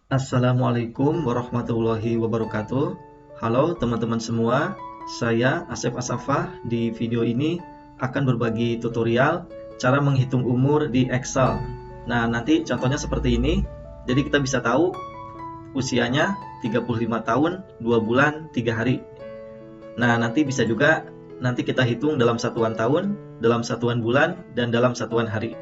Assalamualaikum warahmatullahi wabarakatuh. Halo teman-teman semua, saya Asep Asafah. Di video ini akan berbagi tutorial cara menghitung umur di Excel. Nah, nanti contohnya seperti ini. Jadi kita bisa tahu usianya 35 tahun, 2 bulan, 3 hari. Nah, nanti bisa juga nanti kita hitung dalam satuan tahun, dalam satuan bulan, dan dalam satuan hari.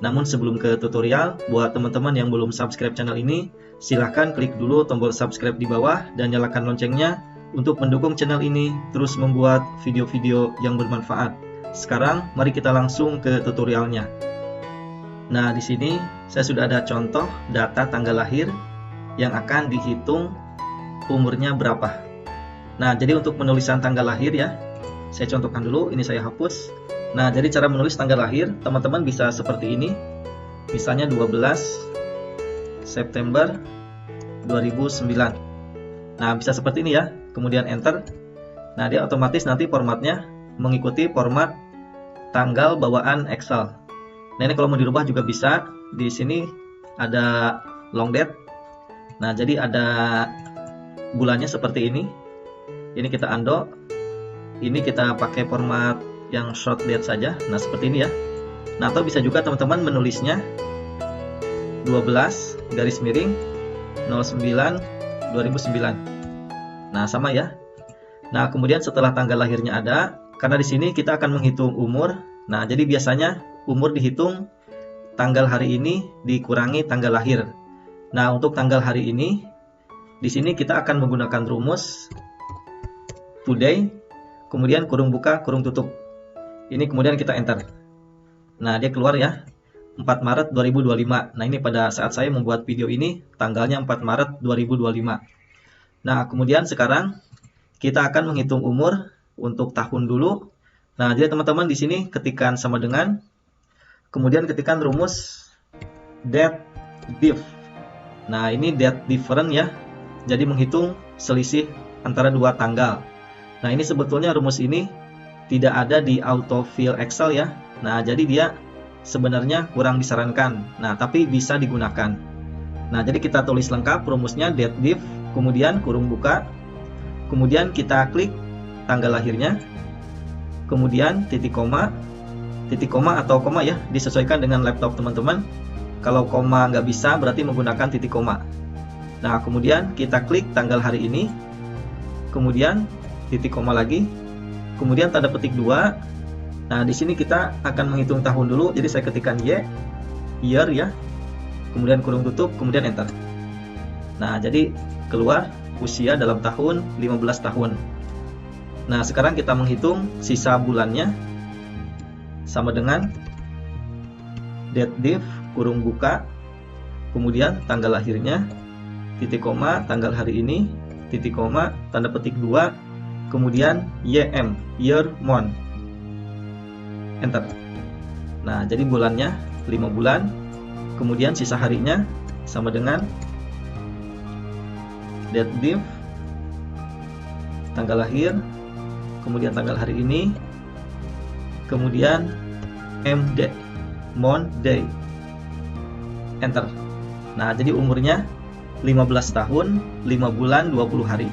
Namun sebelum ke tutorial, buat teman-teman yang belum subscribe channel ini, silahkan klik dulu tombol subscribe di bawah dan nyalakan loncengnya untuk mendukung channel ini terus membuat video-video yang bermanfaat. Sekarang mari kita langsung ke tutorialnya. Nah, di sini saya sudah ada contoh data tanggal lahir yang akan dihitung umurnya berapa. Nah, jadi untuk penulisan tanggal lahir ya, saya contohkan dulu, ini saya hapus. Nah, jadi cara menulis tanggal lahir, teman-teman bisa seperti ini. Misalnya 12 September 2009. Nah, bisa seperti ini ya. Kemudian enter. Nah, dia otomatis nanti formatnya mengikuti format tanggal bawaan Excel. Nah, ini kalau mau dirubah juga bisa. Di sini ada long date. Nah, jadi ada bulannya seperti ini. Ini kita undo. Ini kita pakai format yang short date saja. Nah, seperti ini ya. Nah, atau bisa juga teman-teman menulisnya 12 garis miring 09 2009. Nah, sama ya. Nah, kemudian setelah tanggal lahirnya ada, karena di sini kita akan menghitung umur. Nah, jadi biasanya umur dihitung tanggal hari ini dikurangi tanggal lahir. Nah, untuk tanggal hari ini di sini kita akan menggunakan rumus today, kemudian kurung buka, kurung tutup. Ini kemudian kita enter. Nah, dia keluar ya, 4 Maret 2025. Nah, ini pada saat saya membuat video ini, tanggalnya 4 Maret 2025. Nah, kemudian sekarang kita akan menghitung umur untuk tahun dulu. Nah, jadi teman-teman di sini ketikkan sama dengan, kemudian ketikkan rumus date diff. Nah, ini date different ya, jadi menghitung selisih antara dua tanggal. Nah, ini sebetulnya rumus ini tidak ada di autofill Excel ya. Nah, jadi dia sebenarnya kurang disarankan. Nah, tapi bisa digunakan. Nah, jadi kita tulis lengkap rumusnya date diff, kemudian kurung buka, kemudian kita klik tanggal lahirnya, kemudian titik koma atau koma ya, disesuaikan dengan laptop teman-teman. Kalau koma nggak bisa, berarti menggunakan titik koma. Nah, kemudian kita klik tanggal hari ini, kemudian titik koma lagi, kemudian tanda petik 2. Nah, di sini kita akan menghitung tahun dulu, jadi saya ketikkan year ya, kemudian kurung tutup, kemudian enter. Nah, jadi keluar usia dalam tahun 15 tahun. Nah, sekarang kita menghitung sisa bulannya sama dengan date diff, kurung buka, kemudian tanggal lahirnya, titik koma, tanggal hari ini, titik koma, tanda petik 2, kemudian YM, year, month, enter. Nah, jadi bulannya 5 bulan, kemudian sisa harinya sama dengan date diff, tanggal lahir, kemudian tanggal hari ini, kemudian MD, month, day, enter. Nah, jadi umurnya 15 tahun, 5 bulan, 20 hari.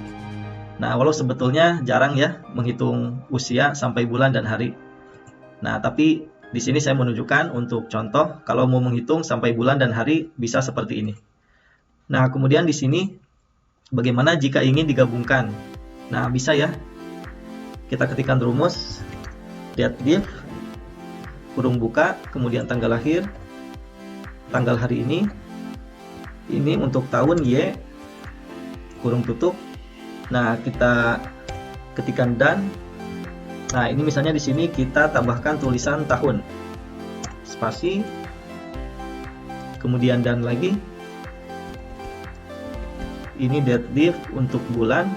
Nah, walau sebetulnya jarang ya menghitung usia sampai bulan dan hari. Nah, tapi di sini saya menunjukkan untuk contoh kalau mau menghitung sampai bulan dan hari bisa seperti ini. Nah, kemudian di sini bagaimana jika ingin digabungkan? Nah, bisa ya. Kita ketikkan rumus date diff, kurung buka, kemudian tanggal lahir, tanggal hari ini untuk tahun Y, kurung tutup. Nah, kita ketikkan dan. Nah, ini misalnya di sini kita tambahkan tulisan tahun, spasi, kemudian dan lagi. Ini date diff untuk bulan,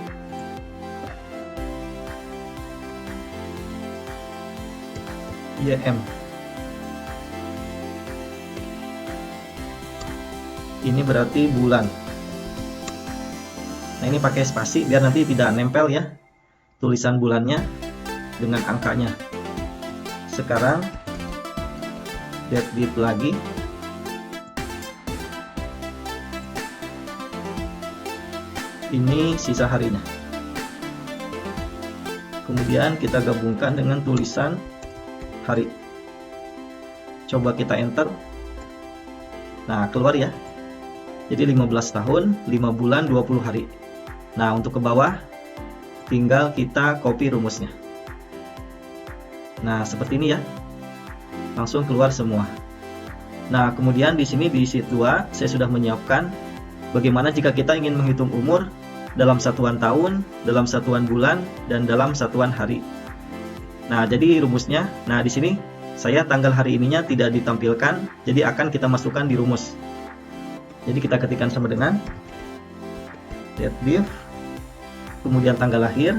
YM. Ini berarti bulan. Nah, ini pakai spasi biar nanti tidak nempel ya tulisan bulannya dengan angkanya. Sekarang date diff lagi, ini sisa harinya. Kemudian kita gabungkan dengan tulisan hari. Coba kita enter. Nah, keluar ya. Jadi 15 tahun, 5 bulan, 20 hari. Nah, untuk ke bawah tinggal kita copy rumusnya. Nah, seperti ini ya. Langsung keluar semua. Nah, kemudian di sini di sheet 2 saya sudah menyiapkan bagaimana jika kita ingin menghitung umur dalam satuan tahun, dalam satuan bulan, dan dalam satuan hari. Nah, jadi rumusnya, nah di sini saya tanggal hari ininya tidak ditampilkan, jadi akan kita masukkan di rumus. Jadi kita ketikkan sama dengan date div, kemudian tanggal lahir,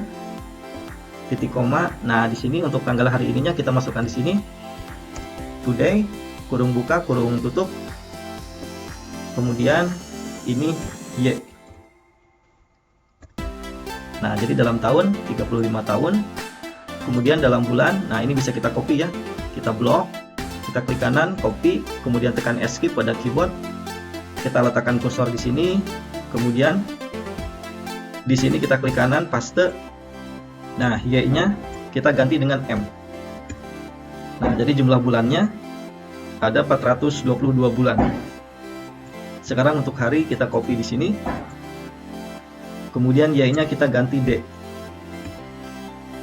titik koma. Nah, di sini untuk tanggal hari ininya kita masukkan di sini today, kurung buka, kurung tutup. Kemudian ini Y. Nah, jadi dalam tahun 35 tahun. Kemudian dalam bulan, nah ini bisa kita copy ya. Kita blok, kita klik kanan, copy, kemudian tekan escape pada keyboard. Kita letakkan kursor di sini. Kemudian di sini kita klik kanan, paste. Nah, Y-nya kita ganti dengan M. Nah, jadi jumlah bulannya ada 422 bulan. Sekarang untuk hari kita copy di sini. Kemudian Y-nya kita ganti D.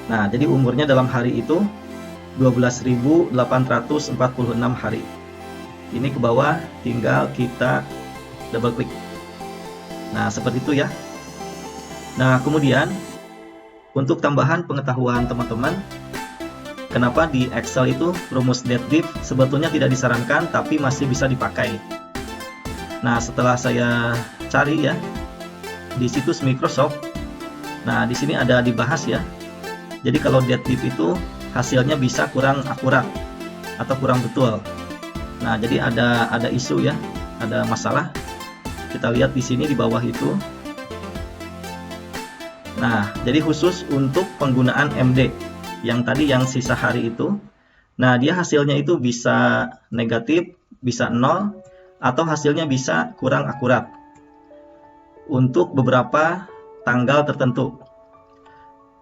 Nah, jadi umurnya dalam hari itu 12.846 hari. Ini ke bawah tinggal kita double klik. Nah, seperti itu ya. Nah, kemudian untuk tambahan pengetahuan teman-teman, kenapa di Excel itu rumus date div sebetulnya tidak disarankan tapi masih bisa dipakai. Nah, setelah saya cari ya di situs Microsoft, nah di sini ada dibahas ya. Jadi kalau date div itu hasilnya bisa kurang akurat atau kurang betul. Nah, jadi ada isu ya, ada masalah. Kita lihat di sini di bawah itu. Nah, jadi khusus untuk penggunaan MD yang tadi yang sisa hari itu. Nah, dia hasilnya itu bisa negatif, bisa 0, atau hasilnya bisa kurang akurat untuk beberapa tanggal tertentu.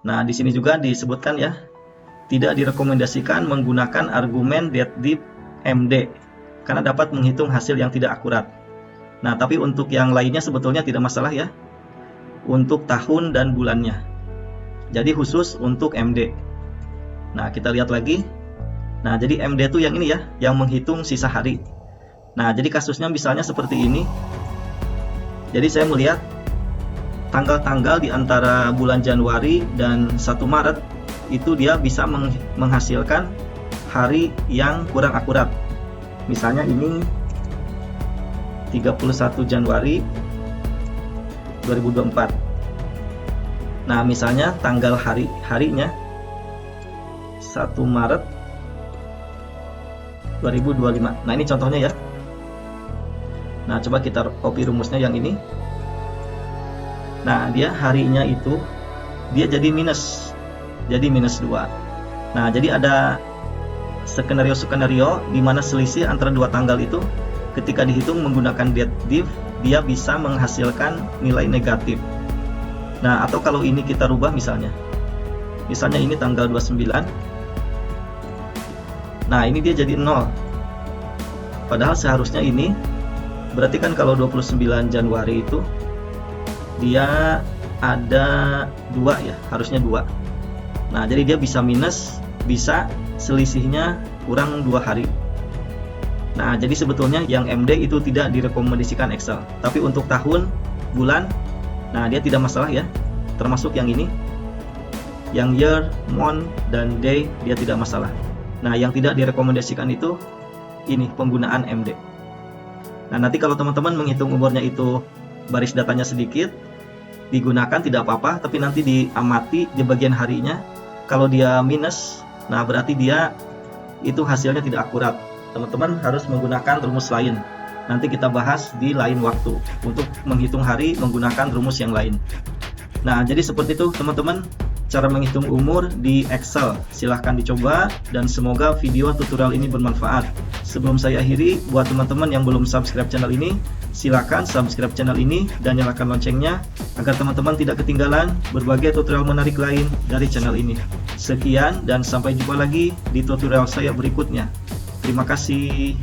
Nah, di sini juga disebutkan ya, tidak direkomendasikan menggunakan argumen date div MD karena dapat menghitung hasil yang tidak akurat. Nah, tapi untuk yang lainnya sebetulnya tidak masalah ya, untuk tahun dan bulannya. Jadi khusus untuk MD. Nah, kita lihat lagi. Nah, jadi MD itu yang ini ya, yang menghitung sisa hari. Nah, jadi kasusnya misalnya seperti ini. Jadi saya melihat tanggal-tanggal di antara bulan Januari dan 1 Maret itu dia bisa menghasilkan hari yang kurang akurat. Misalnya ini 31 Januari 2024. Nah, misalnya tanggal harinya 1 Maret 2025. Nah, ini contohnya ya. Nah, coba kita copy rumusnya yang ini. Nah, dia harinya itu dia jadi minus. Jadi minus 2. Nah, jadi ada skenario-skenario di mana selisih antara dua tanggal itu ketika dihitung menggunakan date div, dia bisa menghasilkan nilai negatif. Nah, atau kalau ini kita rubah misalnya ini tanggal 29. Nah, ini dia jadi 0. Padahal seharusnya ini berarti kan kalau 29 Januari itu dia ada 2 ya, harusnya 2. Nah, jadi dia bisa minus, bisa selisihnya kurang 2 hari. Nah, jadi sebetulnya yang MD itu tidak direkomendasikan Excel. Tapi untuk tahun, bulan, nah dia tidak masalah ya. Termasuk yang ini. Yang year, month, dan day dia tidak masalah. Nah, yang tidak direkomendasikan itu ini penggunaan MD. Nah, nanti kalau teman-teman menghitung umurnya itu baris datanya sedikit, digunakan tidak apa-apa, tapi nanti diamati di bagian harinya. Kalau dia minus, nah berarti dia itu hasilnya tidak akurat. Teman-teman harus menggunakan rumus lain. Nanti kita bahas di lain waktu untuk menghitung hari menggunakan rumus yang lain. Nah, jadi seperti itu teman-teman cara menghitung umur di Excel. Silahkan dicoba dan semoga video tutorial ini bermanfaat. sebelum saya akhiri, buat teman-teman yang belum subscribe channel ini, silakan subscribe channel ini dan nyalakan loncengnya agar teman-teman tidak ketinggalan berbagai tutorial menarik lain dari channel ini. Sekian dan sampai jumpa lagi di tutorial saya berikutnya. Terima kasih.